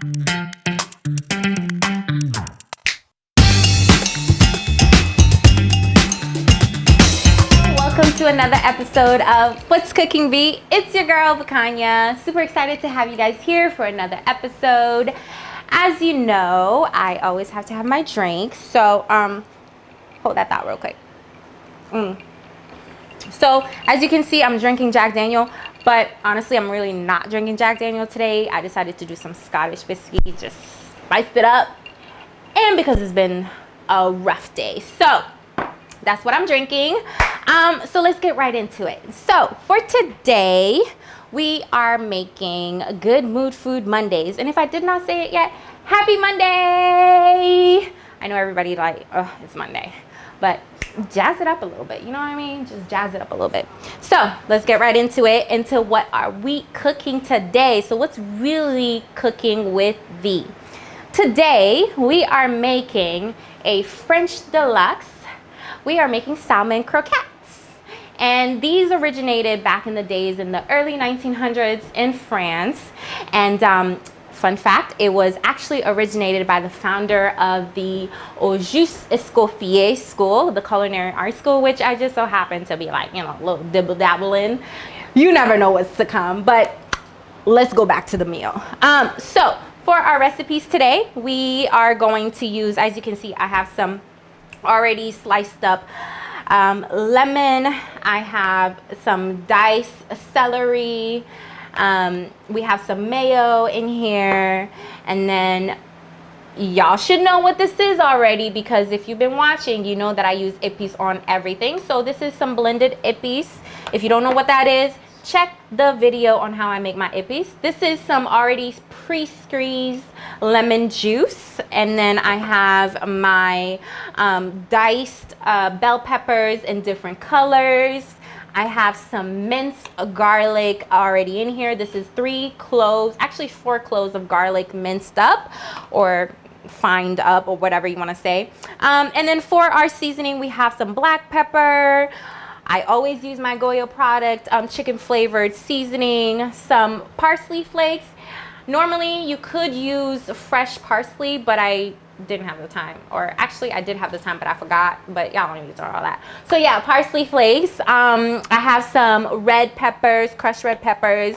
Welcome to another episode of What's Cooking Beat. It's your girl, Vakanya. Super excited to have you guys here for another episode. As you know, I always have to have my drink. So, hold that thought real quick. So, as you can see, I'm drinking Jack Daniel, but honestly, I'm really not drinking Jack Daniel today. I decided to do some Scottish whiskey, just spice it up, and because it's been a rough day. So, that's what I'm drinking. So let's get right into it. So for today, we are making Good Mood Food Mondays. And if I did not say it yet, happy Monday. I know everybody like, oh, it's Monday, but jazz it up a little bit. You know what I mean? Just jazz it up a little bit. So let's get right into it, into what are we cooking today. So what's really cooking with V? Today, we are making a French deluxe. We are making salmon croquettes. And these originated back in the days in the early 1900s in France. And fun fact, it was actually originated by the founder of the Auguste Escoffier School, the culinary art school, which I just so happen to be like, you know, a little dibble-dabble in. You never know what's to come, but let's go back to the meal. So for our recipes today, we are going to use, as you can see, I have some already sliced up lemon. I have some diced celery. We have some mayo in here, and then y'all should know what this is already, because if you've been watching, you know that I use ippies on everything. So this is some blended ippies. If you don't know what that is, check the video on how I make my ippies. This is some already pre-squeezed lemon juice, and then I have my diced bell peppers in different colors. I have some minced garlic already in here. This is 3 cloves, actually 4 cloves of garlic minced up or fined up, or whatever you want to say. And then for our seasoning, we have some black pepper. I always use my Goya product, chicken flavored seasoning, some parsley flakes. Normally you could use fresh parsley, but I didn't have the time. Or actually I did have the time, but I forgot, but y'all don't need to know all that. So yeah, parsley flakes. I have some red peppers, crushed red peppers.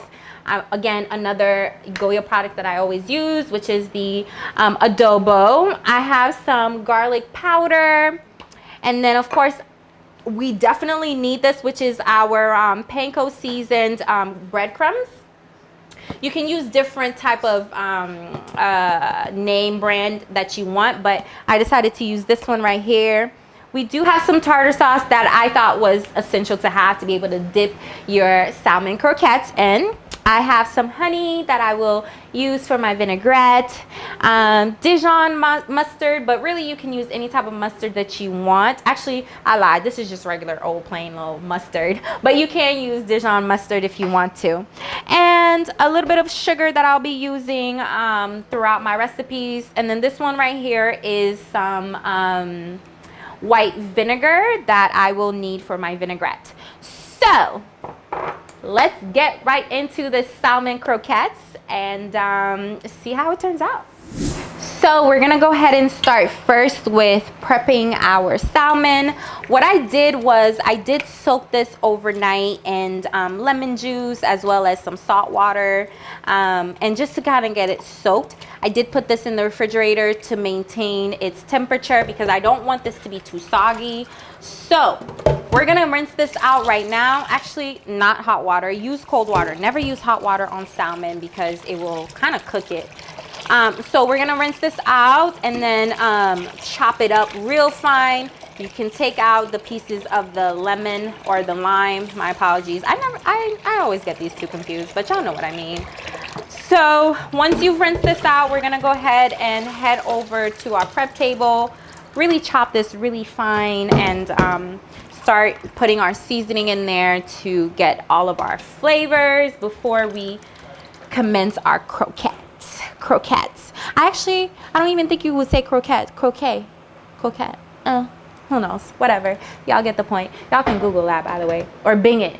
Again, another Goya product that I always use, which is the adobo. I have some garlic powder. And then of course, we definitely need this, which is our panko seasoned breadcrumbs. You can use different type of name brand that you want, but I decided to use this one right here. We do have some tartar sauce that I thought was essential to have to be able to dip your salmon croquettes in. I have some honey that I will use for my vinaigrette, Dijon mustard, but really you can use any type of mustard that you want. Actually, I lied. This is just regular old plain little mustard, but you can use Dijon mustard if you want to. And a little bit of sugar that I'll be using throughout my recipes. And then this one right here is some white vinegar that I will need for my vinaigrette. So let's get right into the salmon croquettes and see how it turns out. So we're gonna go ahead and start first with prepping our salmon. What I did was I did soak this overnight in lemon juice as well as some salt water, and just to kind of get it soaked. I did put this in the refrigerator to maintain its temperature because I don't want this to be too soggy. So we're gonna rinse this out right now. Actually, not hot water, use cold water. Never use hot water on salmon because it will kind of cook it. So we're gonna rinse this out and then chop it up real fine. You can take out the pieces of the lemon or the lime. My apologies. I always get these two confused, but y'all know what I mean. So once you've rinsed this out, we're gonna go ahead and head over to our prep table. Really chop this really fine and start putting our seasoning in there to get all of our flavors before we commence our croquettes. I don't even think you would say croquette. Croquette. Who knows? Whatever. Y'all get the point. Y'all can Google that, by the way, or Bing it.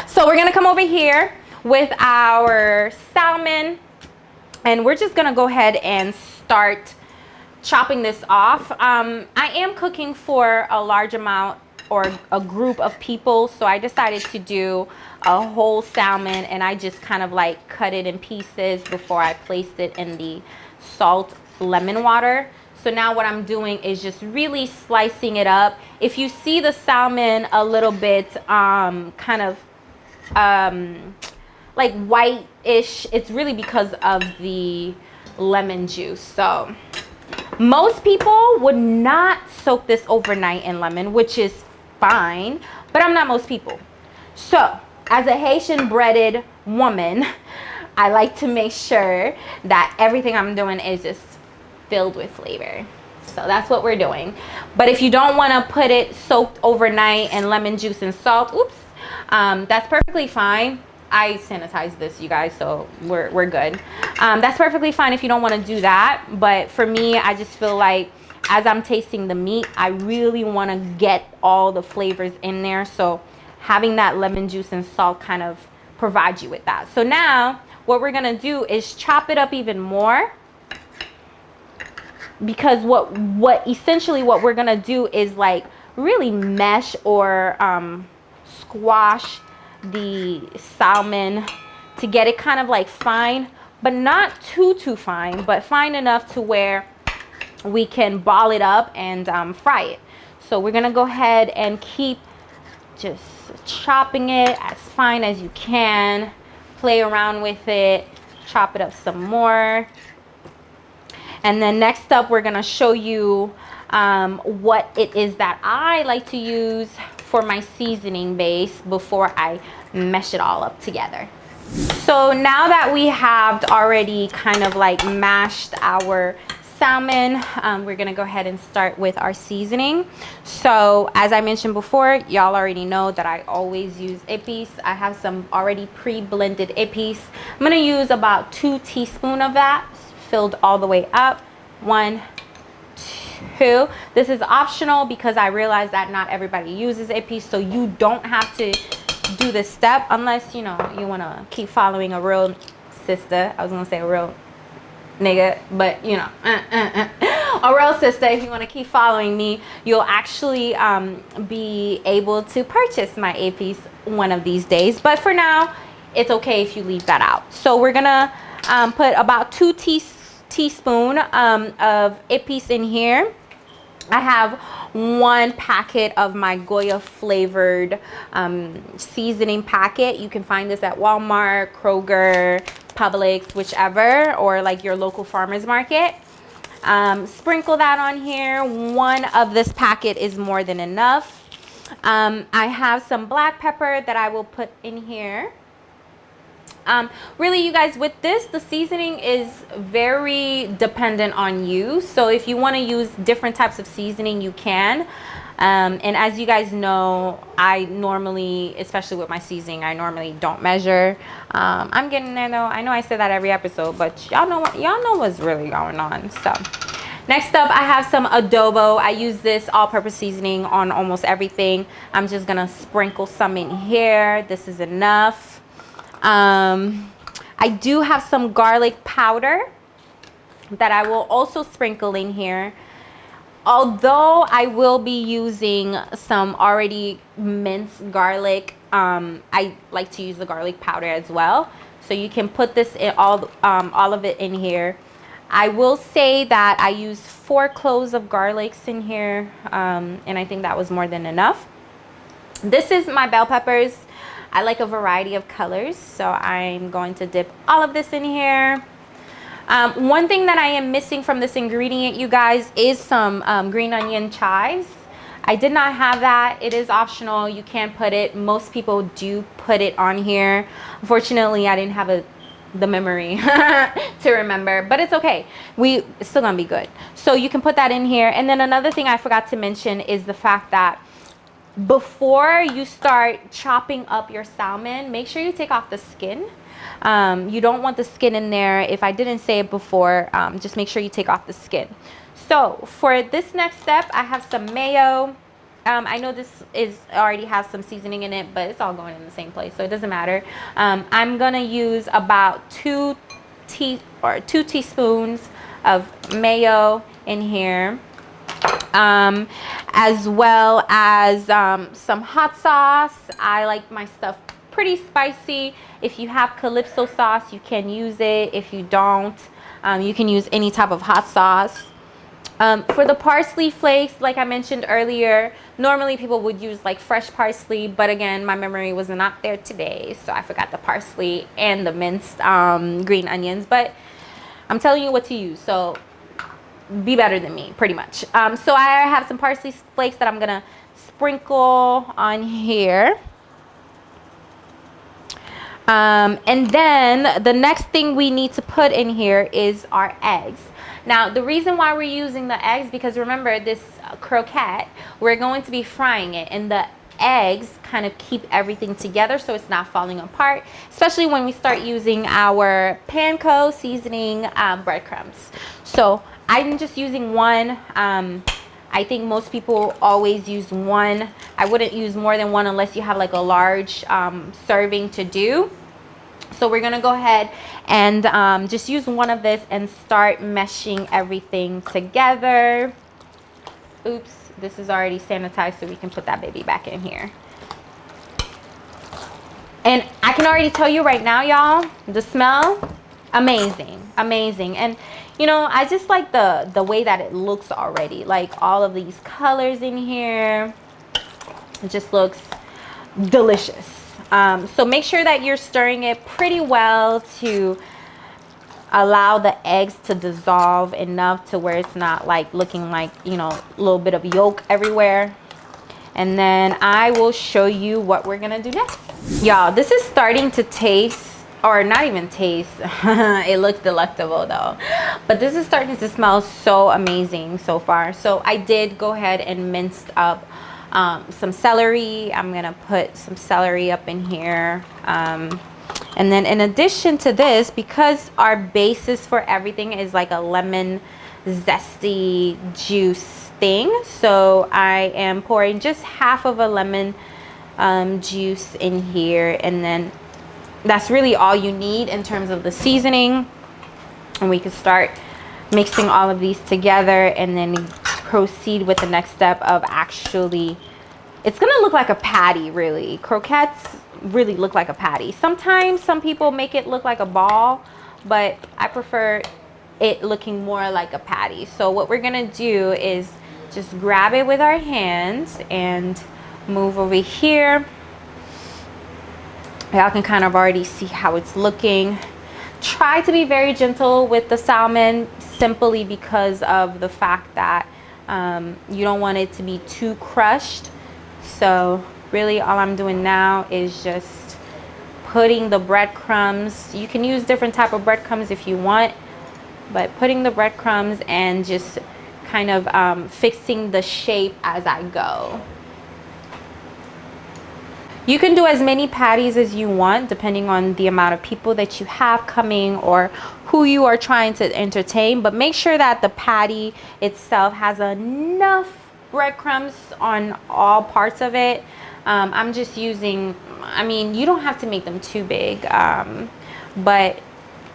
So we're gonna come over here with our salmon. And we're just gonna go ahead and start chopping this off. I am cooking for a large amount or a group of people, so I decided to do a whole salmon, and I just kind of like cut it in pieces before I placed it in the salt lemon water. So now what I'm doing is just really slicing it up. If you see the salmon a little bit kind of like white-ish, it's really because of the lemon juice. So most people would not soak this overnight in lemon, which is fine, but I'm not most people. So as a Haitian breaded woman, I like to make sure that everything I'm doing is just filled with flavor. So that's what we're doing. But if you don't want to put it soaked overnight in lemon juice and salt, oops, that's perfectly fine. I sanitized this, you guys, so we're good. That's perfectly fine if you don't want to do that. But for me, I just feel like as I'm tasting the meat, I really want to get all the flavors in there. So having that lemon juice and salt kind of provides you with that. So now what we're going to do is chop it up even more. Because what essentially what we're going to do is like really mesh or squash the salmon to get it kind of like fine, but not too fine, but fine enough to where we can ball it up and fry it. So we're gonna go ahead and keep just chopping it as fine as you can, play around with it, chop it up some more. And then next up, we're gonna show you what it is that I like to use for my seasoning base before I mesh it all up together. So now that we have already kind of like mashed our salmon, we're gonna go ahead and start with our seasoning. So as I mentioned before, y'all already know that I always use épices. I have some already pre-blended épices. I'm gonna use about 2 teaspoons of that, filled all the way up. 1, 2. This is optional because I realize that not everybody uses épices, so you don't have to do this step unless you know you want to keep following a real sister. I was gonna say a real nigga, but you know, a real sister. If you want to keep following me, you'll actually be able to purchase my épices one of these days. But for now, it's okay if you leave that out. So we're gonna put about 2 teaspoons of épices in here. I have 1 packet of my Goya flavored seasoning packet. You can find this at Walmart, Kroger, Publix, whichever, or like your local farmer's market. Sprinkle that on here. 1 of this packet is more than enough. I have some black pepper that I will put in here. Really, you guys, with this, the seasoning is very dependent on you. So if you want to use different types of seasoning, you can. And as you guys know, I normally, especially with my seasoning, I normally don't measure. I'm getting there though. I know I say that every episode, but y'all know what's really going on. So next up, I have some adobo. I use this all-purpose seasoning on almost everything. I'm just gonna sprinkle some in here. This is enough. I do have some garlic powder that I will also sprinkle in here. Although I will be using some already minced garlic, I like to use the garlic powder as well. So you can put this in all of it in here. I will say that I used 4 cloves of garlics in here, and I think that was more than enough. This is my bell peppers. I like a variety of colors, so I'm going to dip all of this in here. One thing that I am missing from this ingredient, you guys, is some green onion chives. I did not have that. It is optional. You can put it. Most people do put it on here. Unfortunately, I didn't have the memory to remember, but it's okay. It's still gonna be good. So you can put that in here. And then another thing I forgot to mention is the fact that before you start chopping up your salmon, make sure you take off the skin. You don't want the skin in there. If I didn't say it before, just make sure you take off the skin. So for this next step, I have some mayo. I know this already has some seasoning in it, but it's all going in the same place, so it doesn't matter. I'm gonna use about 2 2 teaspoons of mayo in here, as well as some hot sauce. I like my stuff pretty spicy. If you have Calypso sauce, you can use it. If you don't, you can use any type of hot sauce. For the parsley flakes, like I mentioned earlier, normally people would use like fresh parsley, but again, my memory was not there today, so I forgot the parsley and the minced green onions. But I'm telling you what to use, so be better than me, pretty much. So I have some parsley flakes that I'm gonna sprinkle on here. And then the next thing we need to put in here is our eggs. Now, the reason why we're using the eggs, because remember, this croquette, we're going to be frying it, and the eggs kind of keep everything together so it's not falling apart, especially when we start using our panko seasoning breadcrumbs. So I'm just using one. I think most people always use one. I wouldn't use more than one unless you have like a large serving to do. So we're gonna go ahead and just use one of this and start meshing everything together. Oops, this is already sanitized, so we can put that baby back in here. And I can already tell you right now, y'all, the smell, amazing, amazing. And you know, I just like the way that it looks already, like all of these colors in here. It just looks delicious. So make sure that you're stirring it pretty well to allow the eggs to dissolve enough to where it's not like looking like, you know, a little bit of yolk everywhere. And then I will show you what we're gonna do next. Y'all, this is starting to taste, or not even taste, it looks delectable though, but this is starting to smell so amazing so far. So I did go ahead and minced up some celery. I'm gonna put some celery up in here, and then in addition to this, because our basis for everything is like a lemon zesty juice thing, so I am pouring just half of a lemon juice in here, and then that's really all you need in terms of the seasoning. And we can start mixing all of these together and then proceed with the next step of actually, it's gonna look like a patty, really. Croquettes really look like a patty. Sometimes some people make it look like a ball, but I prefer it looking more like a patty. So what we're gonna do is just grab it with our hands and move over here. Y'all can kind of already see how it's looking. Try to be very gentle with the salmon, simply because of the fact that you don't want it to be too crushed. So really all I'm doing now is just putting the breadcrumbs. You can use different type of breadcrumbs if you want, but putting the breadcrumbs and just kind of fixing the shape as I go. You can do as many patties as you want depending on the amount of people that you have coming or who you are trying to entertain, but make sure that the patty itself has enough breadcrumbs on all parts of it. I'm just using, I mean, you don't have to make them too big, but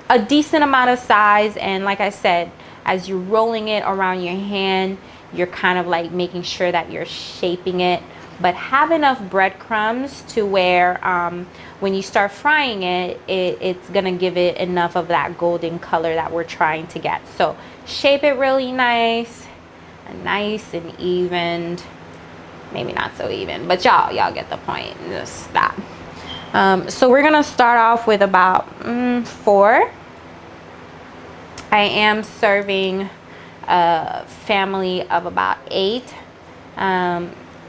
a decent amount of size. And like I said, as you're rolling it around your hand, you're kind of like making sure that you're shaping it, but have enough breadcrumbs to where when you start frying it, it's gonna give it enough of that golden color that we're trying to get. So shape it really nice and evened. Maybe not so even, but y'all get the point. Just that. So we're gonna start off with about 4. I am serving a family of about 8.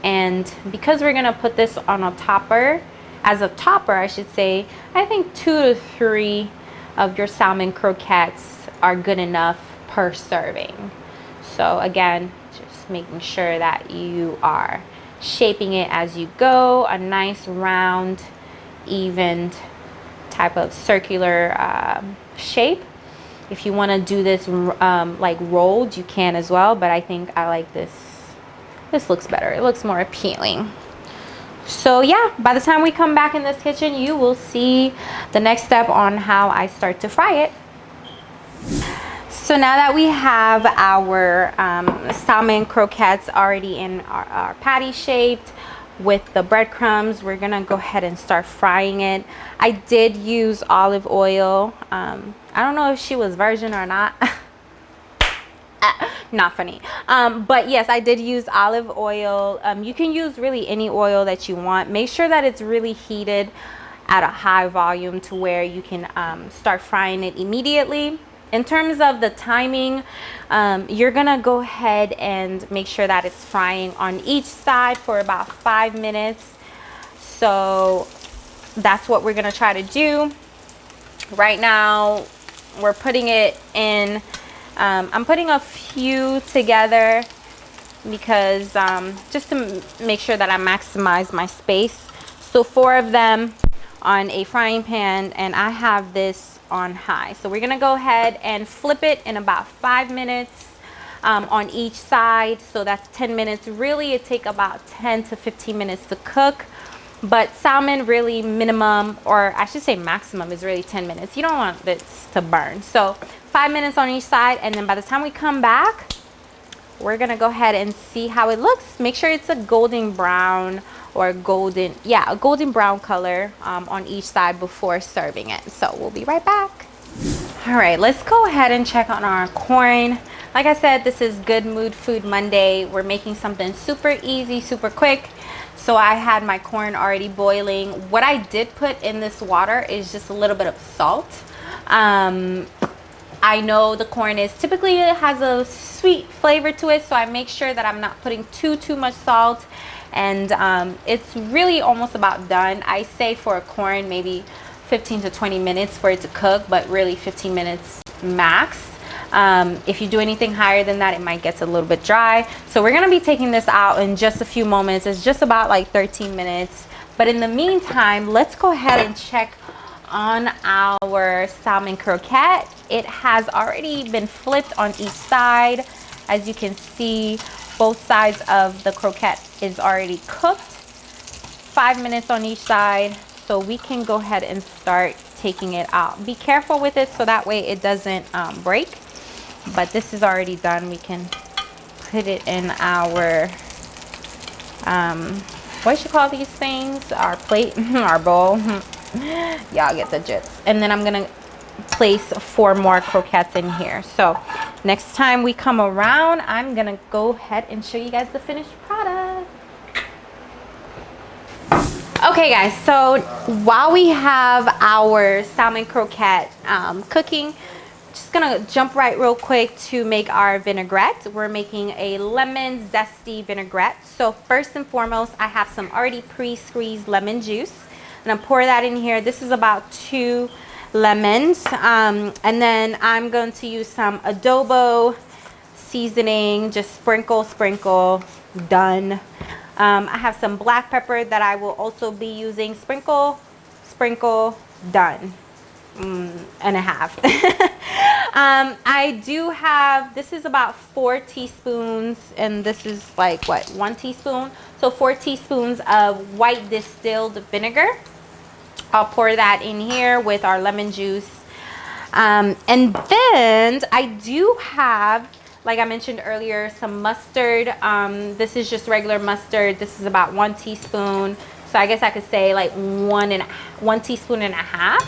And because we're gonna put this on a topper, as a topper I should say, I think 2 to 3 of your salmon croquettes are good enough per serving. So again, just making sure that you are shaping it as you go, a nice round, evened type of circular shape. If you want to do this like rolled, you can as well, but I think I like this. This looks better. It looks more appealing. So yeah, by the time we come back in this kitchen, you will see the next step on how I start to fry it. So now that we have our salmon croquettes already in our patty shaped with the breadcrumbs, we're gonna go ahead and start frying it. I did use olive oil. I don't know if she was virgin or not. Not funny. But yes, I did use olive oil. You can use really any oil that you want. Make sure that it's really heated at a high volume to where you can start frying it immediately. In terms of the timing, you're gonna go ahead and make sure that it's frying on each side for about 5 minutes. So that's what we're gonna try to do. Right now, we're putting it in, I'm putting a few together because just to make sure that I maximize my space. So 4 of them on a frying pan, and I have this on high. So we're gonna go ahead and flip it in about 5 minutes on each side. So that's 10 minutes. Really, it takes about 10 to 15 minutes to cook, but salmon really minimum, or I should say maximum, is really 10 minutes. You don't want this to burn. So 5 minutes on each side, and then by the time we come back, we're gonna go ahead and see how it looks. Make sure it's a golden brown or golden, yeah, a golden brown color on each side before serving it. So we'll be right back. All right, let's go ahead and check on our corn. Like I said, this is Good Mood Food Monday. We're making something super easy, super quick. So I had my corn already boiling. What I did put in this water is just a little bit of salt. I know the corn is typically, it has a sweet flavor to it, so I make sure that I'm not putting too much salt. And it's really almost about done. I say for a corn maybe 15 to 20 minutes for it to cook, but really 15 minutes max. If you do anything higher than that, it might get a little bit dry. So we're gonna be taking this out in just a few moments. It's just about like 13 minutes. But in the meantime, let's go ahead and check on our salmon croquette. It has already been flipped on each side. As you can see, both sides of the croquette is already cooked. 5 minutes on each side. So we can go ahead and start taking it out. Be careful with it so that way it doesn't break. But this is already done. We can put it in our, what you call these things? Our plate, our bowl. Y'all get the gist. And then I'm gonna place 4 more croquettes in here. So next time we come around, I'm gonna go ahead and show you guys the finished product. Okay guys, so while we have our salmon croquette cooking, just gonna jump right real quick to make our vinaigrette. We're making a lemon zesty vinaigrette. So first and foremost, I have some already pre-squeezed lemon juice. I'm gonna pour that in here. This is about 2 lemons, and then I'm going to use some adobo seasoning. Just sprinkle, done. I have some black pepper that I will also be using. Sprinkle, done. And a half. I do have, this is about 4 teaspoons, and this is like what, 1 teaspoon? So 4 teaspoons of white distilled vinegar. I'll pour that in here with our lemon juice. And then I do have, like I mentioned earlier, some mustard. This is just regular mustard. This is about 1 teaspoon. So I guess I could say like 1 teaspoon and a half.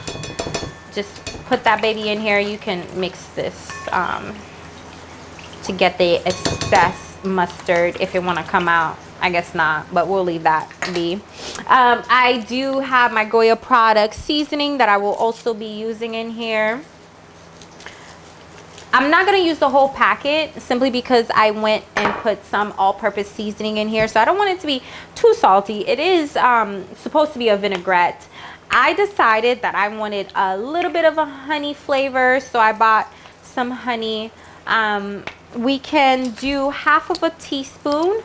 Just put that baby in here. You can mix this to get the excess mustard if it want to come out. I guess not, but we'll leave that be. I do have my Goya product seasoning that I will also be using in here. I'm not going to use the whole packet simply because I went and put some all-purpose seasoning in here. So I don't want it to be too salty. It is supposed to be a vinaigrette. I decided that I wanted a little bit of a honey flavor, so I bought some honey. We can do half of a teaspoon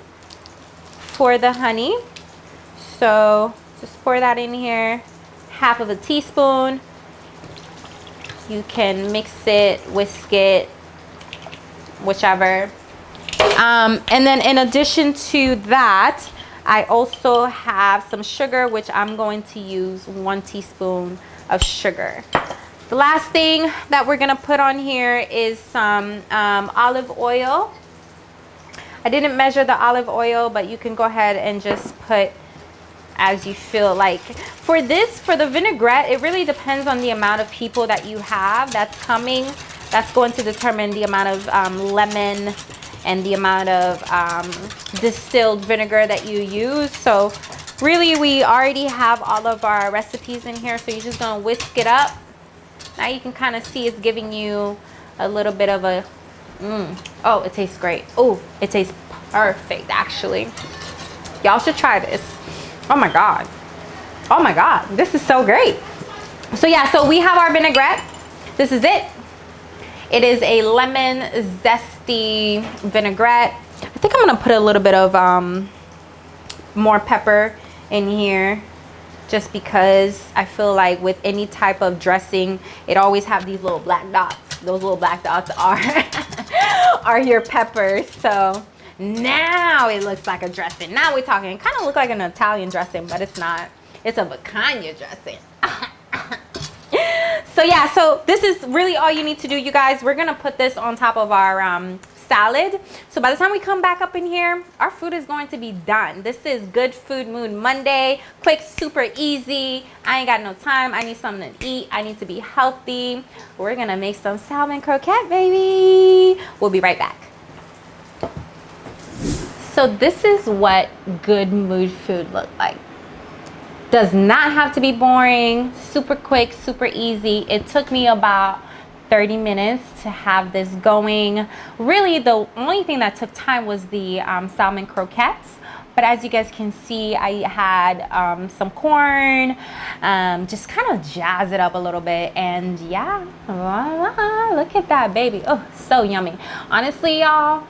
for the honey. So just pour that in here, half of a teaspoon. You can mix it, whisk it, whichever. And then in addition to that, I also have some sugar, which I'm going to use 1 teaspoon of sugar. The last thing that we're gonna put on here is some olive oil. I didn't measure the olive oil, but you can go ahead and just put as you feel like. For the vinaigrette, it really depends on the amount of people that you have that's coming. That's going to determine the amount of lemon and the amount of distilled vinegar that you use. So really, we already have all of our recipes in here, so you're just gonna whisk it up. Now you can kind of see it's giving you a little bit of a oh, it tastes great. Oh, it tastes perfect, actually. Y'all should try this. Oh my god, oh my god, this is so great. So yeah, so we have our vinaigrette. This is it. It is a lemon zesty vinaigrette. I think I'm gonna put a little bit of more pepper in here, just because I feel like with any type of dressing, it always have these little black dots. Those little black dots are are your peppers. So now it looks like a dressing. Now we're talking. It kind of look like an Italian dressing, but it's not. It's a picanha dressing. So yeah, so this is really all you need to do, you guys. We're gonna put this on top of our salad. So by the time we come back up in here, our food is going to be done. This is Good Food Mood Monday. Quick, super easy. I ain't got no time. I need something to eat. I need to be healthy. We're gonna make some salmon croquette, baby. We'll be right back. So this is what good mood food look like. Does not have to be boring. Super quick, super easy. It took me about 30 minutes to have this going. Really, the only thing that took time was the salmon croquettes. But as you guys can see, I had some corn, just kind of jazz it up a little bit. And yeah, voila, look at that, baby. Oh, so yummy. Honestly, y'all,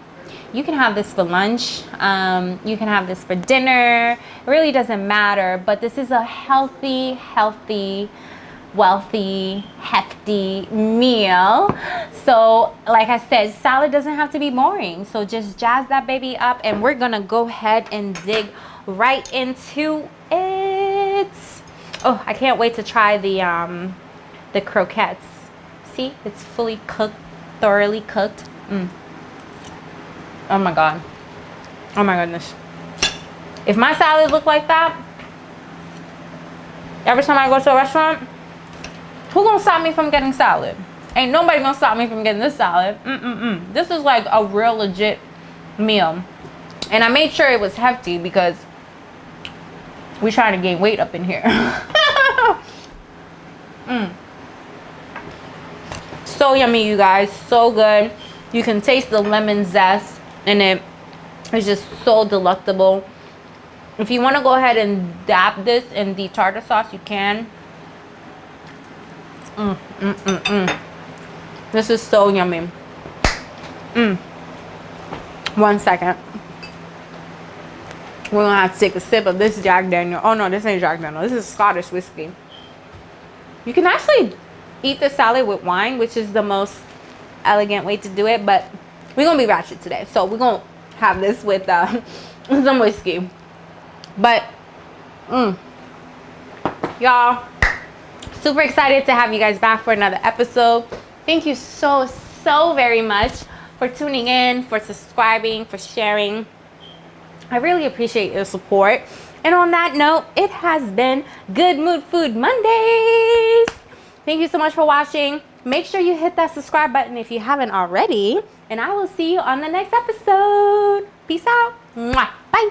you can have this for lunch. You can have this for dinner. It really doesn't matter. But this is a healthy, wealthy, hefty meal. So like I said, salad doesn't have to be boring. So just jazz that baby up, and we're gonna go ahead and dig right into it. Oh, I can't wait to try the croquettes. See, it's fully cooked, thoroughly cooked. Oh my god, oh my goodness. If my salad looked like that every time I go to a restaurant, who gonna stop me from getting salad? Ain't nobody gonna stop me from getting this salad. This is like a real legit meal. And I made sure it was hefty because we're trying to gain weight up in here. So yummy, you guys, so good. You can taste the lemon zest, and it is just so delectable. If you want to go ahead and dab this in the tartar sauce, you can. This is so yummy. 1 second. We're gonna have to take a sip of this Jack Daniel. Oh no, this ain't Jack Daniel. This is Scottish whiskey. You can actually eat the salad with wine, which is the most elegant way to do it, but we're gonna be ratchet today, so we're gonna have this with some whiskey. But y'all, super excited to have you guys back for another episode. Thank you so very much for tuning in, for subscribing, for sharing. I really appreciate your support. And on that note, it has been Good Mood Food Mondays. Thank you so much for watching. Make sure you hit that subscribe button if you haven't already. And I will see you on the next episode. Peace out. Mwah. Bye.